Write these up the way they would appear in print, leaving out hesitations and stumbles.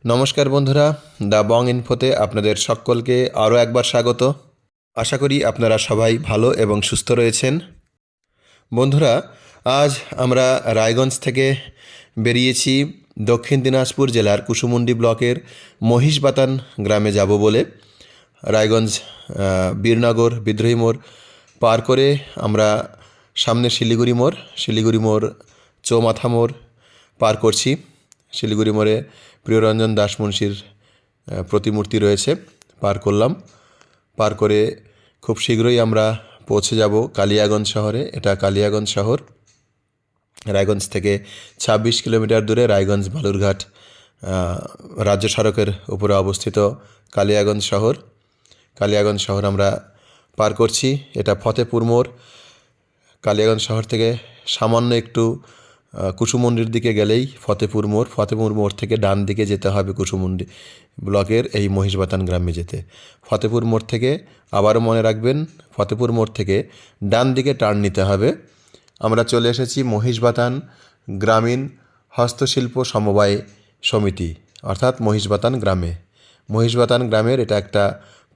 নমস্কার বন্ধুরা, the Bong ইনফোতে আপনাদের সকলকে আরও একবার স্বাগত। আশা করি আপনারা সবাই ভালো এবং সুস্থ রয়েছেন। বন্ধুরা, আজ আমরা রায়গঞ্জ থেকে বেরিয়েছি দক্ষিণ দিনাজপুর জেলার কুসুমুন্ডি ব্লকের মহিষবাতান গ্রামে যাব বলে। রায়গঞ্জ বীরনগর বিদ্রোহী মোড় পার করে আমরা সামনে শিলিগুড়ি মোড় চৌমাথা মোড় পার করছি। শিলিগুড়ি মোড়ে প্রিয়রঞ্জন দাস মুন্সির প্রতিমূর্তি রয়েছে, পার করলাম। পার করে খুব শীঘ্রই আমরা পৌঁছে যাব কালিয়াগঞ্জ শহরে। এটা কালিয়াগঞ্জ শহর রায়গঞ্জ থেকে ২৬ কিলোমিটার দূরে। রায়গঞ্জ বালুরঘাট রাজ্য সড়কের উপরে অবস্থিত কালিয়াগঞ্জ শহর আমরা পার করছি। এটা ফতেপুর মোড়। কালিয়াগঞ্জ শহর থেকে সামান্য একটু কুসুমুন্ডির দিকে গেলেই ফতেপুর মোড় থেকে ডান দিকে যেতে হবে কুসুমুন্ডি ব্লকের এই মহিষবাতান গ্রামে যেতে। ফতেপুর মোড় থেকে আবারও মনে রাখবেন, ফতেপুর মোড় থেকে ডান দিকে টার্ন নিতে হবে। আমরা চলে এসেছি মহিষবাতান গ্রামীণ হস্তশিল্প সমবায় সমিতি, অর্থাৎ মহিষবাতান গ্রামের এটা একটা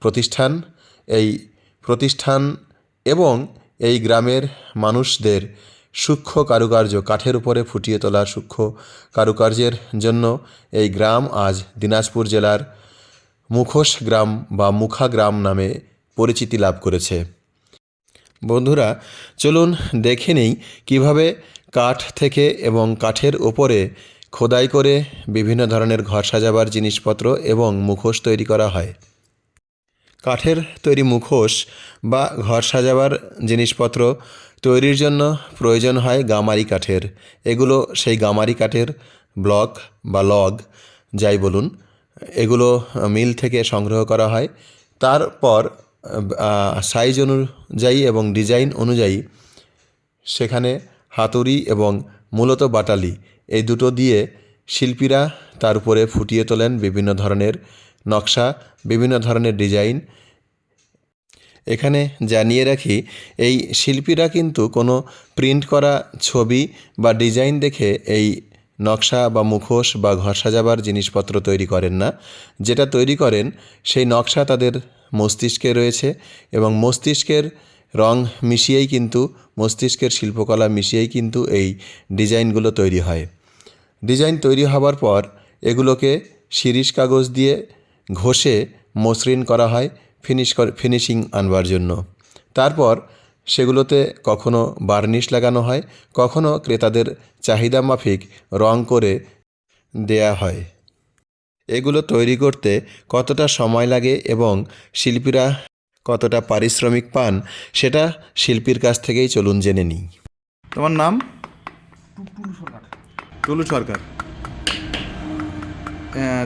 প্রতিষ্ঠান। এই প্রতিষ্ঠান এবং এই গ্রামের মানুষদের সূক্ষ্ম কারুকার্য, কাঠের উপরে ফুটিয়ে তোলা সূক্ষ্ম কারুকার্যের জন্য এই গ্রাম আজ দিনাজপুর জেলার মুখোশ গ্রাম বা মুখা গ্রাম নামে পরিচিতি লাভ করেছে। বন্ধুরা, চলুন দেখে নিই কীভাবে কাঠ থেকে এবং কাঠের ওপরে খোদাই করে বিভিন্ন ধরনের ঘর সাজাবার জিনিসপত্র এবং মুখোশ তৈরি করা হয়। কাঠের তৈরি মুখোশ বা ঘর সাজাবার জিনিসপত্র তৈরির জন্য প্রয়োজন হয় গামারি কাঠের। এগুলো সেই গামারি কাঠের ব্লক বা লগ যাই বলুন, এগুলো মিল থেকে সংগ্রহ করা হয়। তারপর সাইজ অনুযায়ী এবং ডিজাইন অনুযায়ী সেখানে হাতুড়ি এবং মূলত বাটালি, এই দুটো দিয়ে শিল্পীরা তার উপরে ফুটিয়ে তোলেন বিভিন্ন ধরনের নকশা, বিভিন্ন ধরনের ডিজাইন। এখানে জানিয়ে রাখি, এই শিল্পীরা কিন্তু কোনো প্রিন্ট করা ছবি বা ডিজাইন দেখে এই নকশা বা মুখোশ বা ঘর সাজাবার জিনিসপত্র তৈরি করেন না। যেটা তৈরি করেন সেই নকশা তাদের মস্তিষ্কে রয়েছে এবং মস্তিষ্কের রং মিশিয়েই কিন্তু, মস্তিষ্কের শিল্পকলা মিশিয়েই কিন্তু এই ডিজাইনগুলো তৈরি হয়। ডিজাইন তৈরি হবার পর এগুলোকে শিরিষ কাগজ দিয়ে ঘষে মসৃণ করা হয় ফিনিশিং আনবার জন্য। তারপর সেগুলোতে কখনো বার্নিশ লাগানো হয়, কখনো ক্রেতাদের চাহিদা মাফিক রং করে দেয়া হয়। এগুলো তৈরি করতে কতটা সময় লাগে এবং শিল্পীরা কতটা পারিশ্রমিক পান, সেটা শিল্পীর কাছ থেকেই চলুন জেনে নিই। তোমার নাম? টুলু সরকার।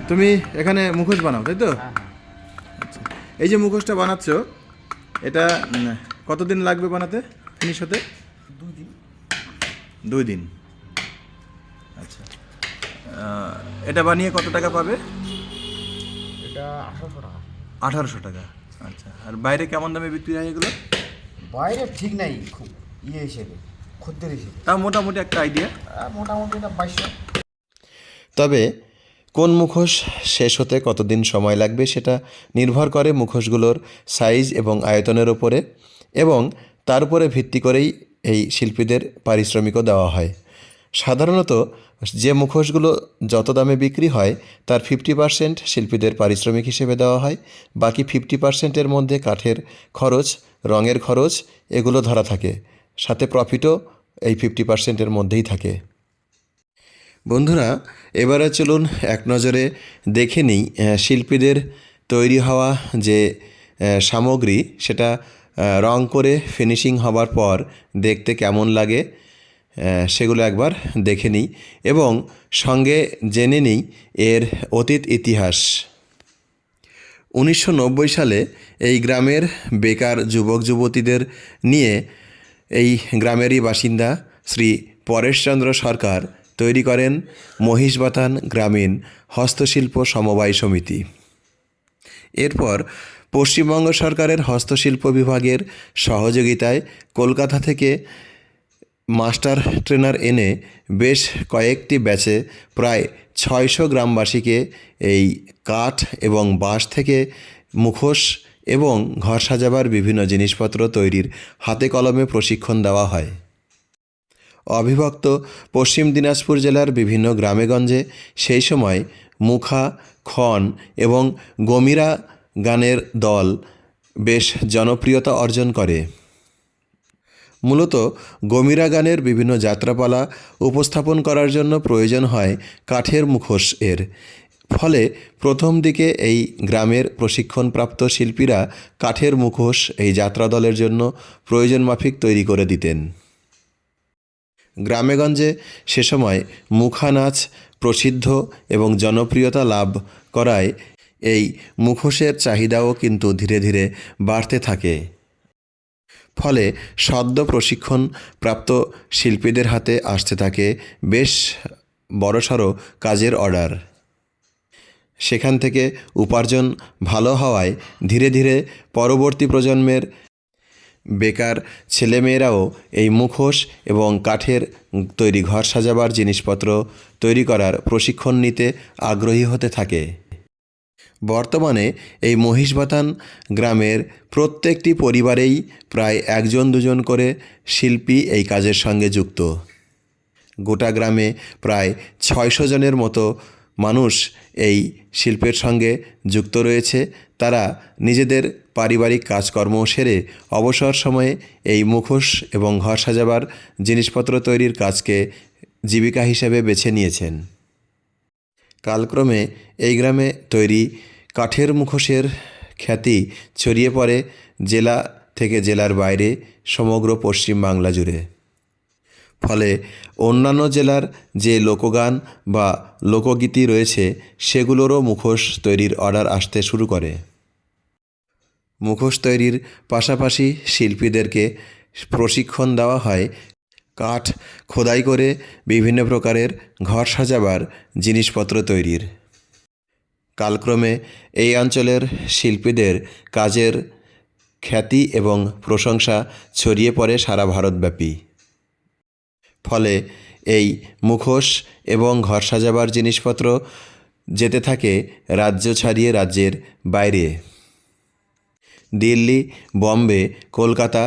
তুমি এখানে মুখোশ বানাও, তাই তো? আচ্ছা, এই যে মুখোশটা বানাচ্ছ, এটা কতদিন লাগবে বানাতে, ফিনিশ হতে? 2 দিন। আচ্ছা, এটা বানিয়ে কত টাকা পাবে? এটা 1800 টাকা। 1800 টাকা। আচ্ছা, আর বাইরে কেমন দামে বিক্রি হয় এগুলো? বাইরে ঠিক নাই, খুব হিসেবে, খদ্দের হিসেবে তাও মোটামুটি একটা আইডিয়া। মোটামুটি এটা 2200। তবে কোন মুখোশ শেষ হতে কতদিন সময় লাগবে সেটা নির্ভর করে মুখোশগুলোর সাইজ এবং আয়তনের ওপরে, এবং তার উপরে ভিত্তি করেই এই শিল্পীদের পারিশ্রমিকও দেওয়া হয়। সাধারণত যে মুখোশগুলো যত দামে বিক্রি হয় তার 50% শিল্পীদের পারিশ্রমিক হিসেবে দেওয়া হয়। বাকি 50%-এর মধ্যে কাঠের খরচ, রঙের খরচ এগুলো ধরা থাকে, সাথে প্রফিটও এই 50%-এর মধ্যেই থাকে। বন্ধুরা, এবারে চলুন এক নজরে দেখে নিই শিল্পীদের তৈরি হওয়া যে সামগ্রী, সেটা রং করে ফিনিশিং হবার পর দেখতে কেমন লাগে সেগুলো একবার দেখে নিই এবং সঙ্গে জেনে নিই এর অতীত ইতিহাস। 1990 সালে এই গ্রামের বেকার যুবক যুবতীদের নিয়ে এই গ্রামেরই বাসিন্দা শ্রী পরেশচন্দ্র সরকার তৈরি করেন মহিষবাতান গ্রামীণ হস্তশিল্প সমবায় সমিতি। এরপর পশ্চিমবঙ্গ সরকারের হস্তশিল্প বিভাগের সহযোগিতায় কলকাতা থেকে মাস্টার ট্রেনার এনে বেশ কয়েকটি ব্যাচে প্রায় 600 গ্রামবাসীকে এই কাঠ এবং বাঁশ থেকে মুখোশ এবং ঘর সাজাবার বিভিন্ন জিনিসপত্র তৈরির হাতে কলমে প্রশিক্ষণ দেওয়া হয়। অবিভক্ত পশ্চিম দিনাজপুর জেলার বিভিন্ন গ্রামেগঞ্জে সেই সময় মুখা, খন এবং গমিরা গানের দল বেশ জনপ্রিয়তা অর্জন করে। মূলত গমিরা গানের বিভিন্ন যাত্রাপালা উপস্থাপন করার জন্য প্রয়োজন হয় কাঠের মুখোশ এর। ফলে প্রথম দিকে এই গ্রামের প্রশিক্ষণপ্রাপ্ত শিল্পীরা কাঠের মুখোশ এই যাত্রা দলের জন্য প্রয়োজন মাফিক তৈরি করে দিতেন। গ্রামেগঞ্জে সে সময় মুখা নাচ প্রসিদ্ধ এবং জনপ্রিয়তা লাভ করায় এই মুখোশের চাহিদাও কিন্তু ধীরে ধীরে বাড়তে থাকে। ফলে সদ্য প্রশিক্ষণ প্রাপ্ত শিল্পীদের হাতে আসতে থাকে বেশ বড়সড় কাজের অর্ডার। সেখান থেকে উপার্জন ভালো হওয়ায় ধীরে ধীরে পরবর্তী প্রজন্মের বেকার ছেলেমেয়েরাও এই মুখোশ এবং কাঠের তৈরি ঘর সাজাবার জিনিসপত্র তৈরি করার প্রশিক্ষণ নিতে আগ্রহী হতে থাকে। বর্তমানে এই মহিষবাথান গ্রামের প্রত্যেকটি পরিবারেই প্রায় 1-2 করে শিল্পী এই কাজের সঙ্গে যুক্ত। গোটা গ্রামে প্রায় 600 জনের মতো মানুষ এই শিল্পের সঙ্গে যুক্ত রয়েছে। তারা নিজেদের পারিবারিক কাজকর্ম সেরে অবসর সময়ে এই মুখোশ এবং ঘর সাজাবার জিনিসপত্র তৈরির কাজকে জীবিকা হিসেবে বেছে নিয়েছেন। কালক্রমে এই গ্রামে তৈরি কাঠের মুখোশের খ্যাতি ছড়িয়ে পড়ে জেলা থেকে জেলার বাইরে সমগ্র পশ্চিম বাংলা জুড়ে। ফলে অন্যান্য জেলার যে লোকগান বা লোকগীতি রয়েছে সেগুলোরও মুখোশ তৈরির অর্ডার আসতে শুরু করে। মুখোশ তৈরির পাশাপাশি শিল্পীদেরকে প্রশিক্ষণ দেওয়া হয় কাঠ খোদাই করে বিভিন্ন প্রকারের ঘর সাজাবার জিনিসপত্র তৈরির। কালক্রমে এই অঞ্চলের শিল্পীদের কাজের খ্যাতি এবং প্রশংসা ছড়িয়ে পড়ে সারা ভারতব্যাপী। ফলে এই মুখোশ এবং ঘর সাজাবার জিনিসপত্র যেতে থাকে রাজ্য ছাড়িয়ে রাজ্যের বাইরে। দিল্লি, বম্বে, কলকাতা,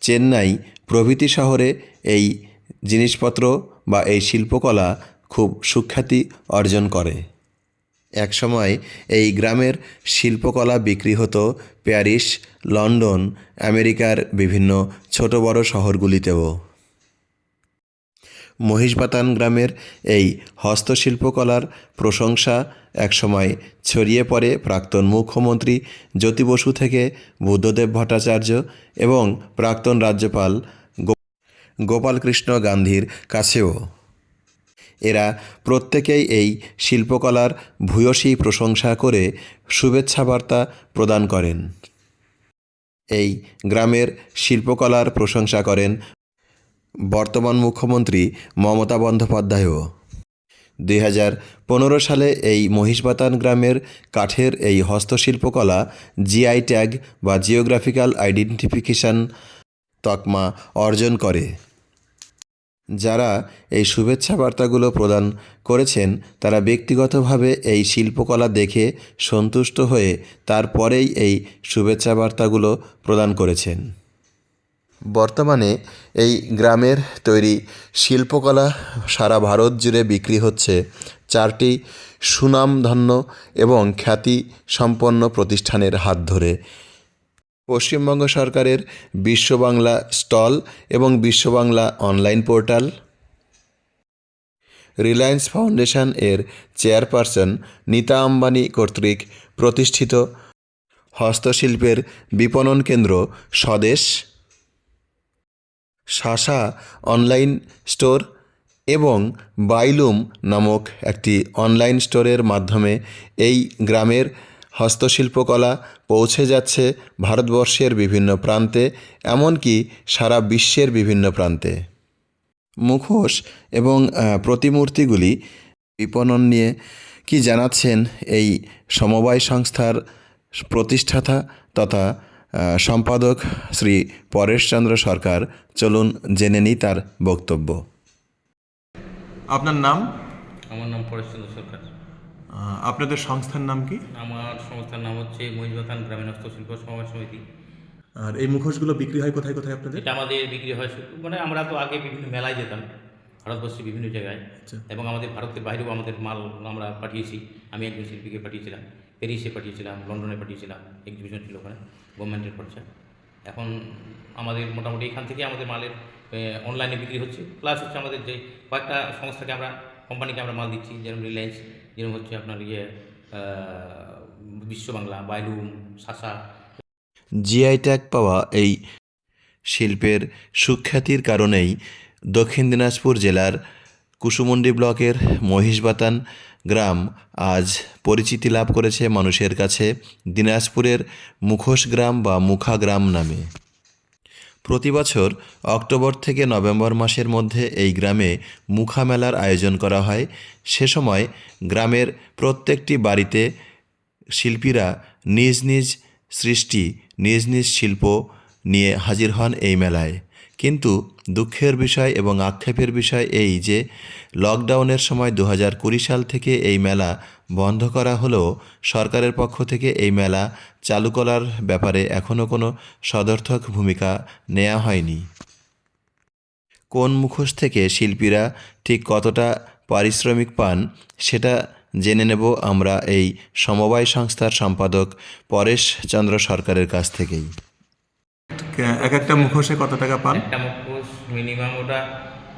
চেন্নাই প্রভৃতি শহরে এই জিনিসপত্র বা এই শিল্পকলা খুব সুখ্যাতি অর্জন করে। একসময় এই গ্রামের শিল্পকলা বিক্রি হতো প্যারিস, লন্ডন, আমেরিকার বিভিন্ন ছোট বড় শহরগুলিতেও। মহিষবাথান গ্রামের এই হস্তশিল্পকলার প্রশংসা একসময় ছড়িয়ে পড়ে প্রাক্তন মুখ্যমন্ত্রী জ্যোতি বসু থেকে বুদ্ধদেব ভট্টাচার্য এবং প্রাক্তন রাজ্যপাল গোপালকৃষ্ণ গান্ধীর কাছেও। এরা প্রত্যেকেই এই শিল্পকলার ভূয়সী প্রশংসা করে শুভেচ্ছা বার্তা প্রদান করেন। এই গ্রামের শিল্পকলার প্রশংসা করেন বর্তমান মুখ্যমন্ত্রী মমতা বন্দ্যোপাধ্যায়ও। 2015 সালে এই মহিষবাথান গ্রামের কাঠের এই হস্তশিল্পকলা জিআই ট্যাগ বা জিওগ্রাফিক্যাল আইডেন্টিফিকেশন তকমা অর্জন করে। যারা এই শুভেচ্ছা বার্তাগুলো প্রদান করেছেন তারা ব্যক্তিগতভাবে এই শিল্পকলা দেখে সন্তুষ্ট হয়ে তারপরেই এই শুভেচ্ছা বার্তাগুলো প্রদান করেছেন। বর্তমানে এই গ্রামের তৈরি শিল্পকলা সারা ভারত জুড়ে বিক্রি হচ্ছে 4টি সুনামধন্য এবং খ্যাতি সম্পন্ন প্রতিষ্ঠানের হাত ধরে। পশ্চিমবঙ্গ সরকারের বিশ্ববাংলা স্টল এবং Biswa Bangla online portal, Reliance foundation এর চেয়ারপারসন নীতা আম্বানি কর্তৃক প্রতিষ্ঠিত হস্তশিল্পের বিপণন কেন্দ্র স্বদেশ, শাসা অনলাইন স্টোর এবং বাইলুম নামক একটি অনলাইন স্টোরের মাধ্যমে এই গ্রামের হস্তশিল্পকলা পৌঁছে যাচ্ছে ভারতবর্ষের বিভিন্ন প্রান্তে, এমনকি সারা বিশ্বের বিভিন্ন প্রান্তে। মুখোশ এবং প্রতিমূর্তিগুলি বিপণন নিয়ে কি জানাচ্ছেন এই সমবায় সংস্থার প্রতিষ্ঠাতা তথা সম্পাদক শ্রী পরেশচন্দ্র সরকার। চলুন জেনে নিই তার বক্তব্য। আপনার নাম? আমার নাম পরেশচন্দ্র সরকার। আপনাদের সংস্থার নাম কি? আমার সংস্থার নাম হচ্ছে মহিষবাথান গ্রামীণ হস্তশিল্প সমবায় সমিতি। আর এই মুখোশগুলো বিক্রি হয় কোথায় কোথায় আপনাদের? এটা আমাদের বিক্রি হয় মানে আমরা তো আগে বিভিন্ন মেলায় যেতাম ভারতবর্ষের বিভিন্ন জায়গায়, এবং আমাদের ভারতের বাইরেও আমাদের মাল আমরা পাঠিয়েছি। আমি একজন শিল্পীকে পাঠিয়েছিলাম, প্যারিসে পাঠিয়েছিলাম, লন্ডনে পাঠিয়েছিলাম, এক্সিবিশন ছিল ওখানে গভর্নমেন্টের খরচা। এখন আমাদের মোটামুটি এখান থেকে আমাদের মালের অনলাইনে বিক্রি হচ্ছে, প্লাস হচ্ছে আমাদের যে কয়েকটা সংস্থাকে আমরা কোম্পানিকে আমরা মাল দিচ্ছি, যেরকম রিলায়েন্স, যেরকম হচ্ছে আপনার বিশ্ব বাংলা, বাইলুম, সাসা। জিআই ট্যাগ পাওয়া এই শিল্পের সুখ্যাতির কারণেই দক্ষিণ দিনাজপুর জেলার কুসুমুন্ডি ব্লকের মহিষবাতান গ্রাম আজ পরিচিতি লাভ করেছে মানুষের কাছে দিনাজপুরের মুখোশ গ্রাম বা মুখা গ্রাম নামে। প্রতি বছর অক্টোবর থেকে নভেম্বর মাসের মধ্যে এই গ্রামে মুখা মেলার আয়োজন করা হয়। সে সময় গ্রামের প্রত্যেকটি বাড়িতে শিল্পীরা নিজ নিজ সৃষ্টি, নিজ নিজ শিল্প নিয়ে হাজির হন এই মেলায়। কিন্তু দুঃখের বিষয় এবং আক্ষেপের বিষয় এই যে লকডাউনের সময় 2020 সাল থেকে এই মেলা বন্ধ করা হলেও সরকারের পক্ষ থেকে এই মেলা চালু করার ব্যাপারে এখনও কোনো সদর্থক ভূমিকা নেওয়া হয়নি। কোন মুখোশ থেকে শিল্পীরা ঠিক কতটা পারিশ্রমিক পান সেটা জেনে নেব আমরা এই সমবায় সংস্থার সম্পাদক পরেশচন্দ্র সরকারের কাছ থেকেই। এক একটা মুখোশে কত টাকা পান? একটা মুখোশ মিনিমাম ওটা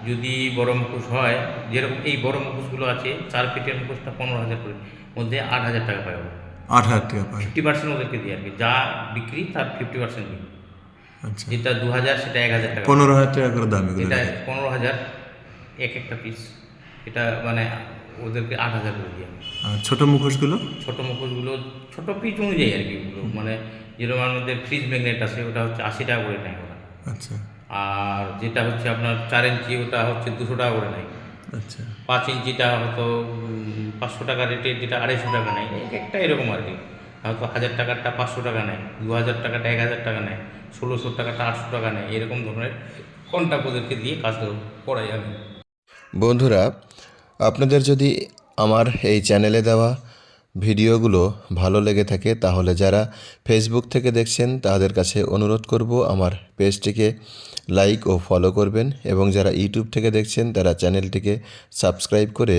যদি বড় মুখোশ হয়, যেরকম এই বড় মুখোশগুলো আছে 4 ফিটের মুখোশটা 15,000 করে, মধ্যে 8,000 টাকা পাই। 8,000 টাকা পায়। 50% ওদেরকে দিই আর কি, যা বিক্রি তার 50% দিই। আচ্ছা, যেটা 2,000 সেটা 1,000 টাকা। 15,000 টাকা করে দাম এগুলো। এটা 15,000 এক একটা পিস, এটা মানে ওদেরকে 8,000 করে দিই আমি। আর ছোট মুখোশগুলো? ছোটো মুখোশগুলো ছোটো পিস অনুযায়ী আর কি, ওগুলো মানে যেরকম আমাদের ফ্রিজ ম্যাগনেট আছে ওটা হচ্ছে 80 টাকা করে নেয় ওরা। আচ্ছা আর যেটা হচ্ছে আপনার 4 ইঞ্চি ওটা হচ্ছে 200 টাকা করে নেয়। আচ্ছা। 5 ইঞ্চিটা হয়তো 500 টাকা রেটের, যেটা 250 টাকা নেয়, এক একটা এরকম আর কি। হয়তো 1,000 টাকারটা 500 টাকা নেয়, 2,000 টাকাটা 1,000 টাকা নেয়, 1,600 টাকাটা 800 টাকা নেয়, এরকম ধরনের কন্টাক্ট ওদেরকে দিয়ে কাজ করাই আমি। বন্ধুরা, আপনাদের যদি আমার এই চ্যানেলে দেওয়া ভিডিওগুলো ভালো লেগে থাকে তাহলে যারা ফেসবুক থেকে দেখছেন তাদের কাছে অনুরোধ করব আমার পেজটিকে লাইক ও ফলো করবেন, এবং যারা ইউটিউব থেকে দেখছেন তারা চ্যানেলটিকে সাবস্ক্রাইব করে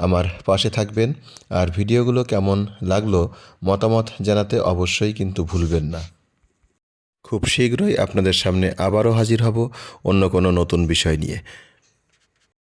আমার পাশে থাকবেন। আর ভিডিওগুলো কেমন লাগলো মতামত জানাতে অবশ্যই কিন্তু ভুলবেন না। খুব শীঘ্রই আপনাদের সামনে আবারও হাজির হব অন্য কোনো নতুন বিষয় নিয়ে।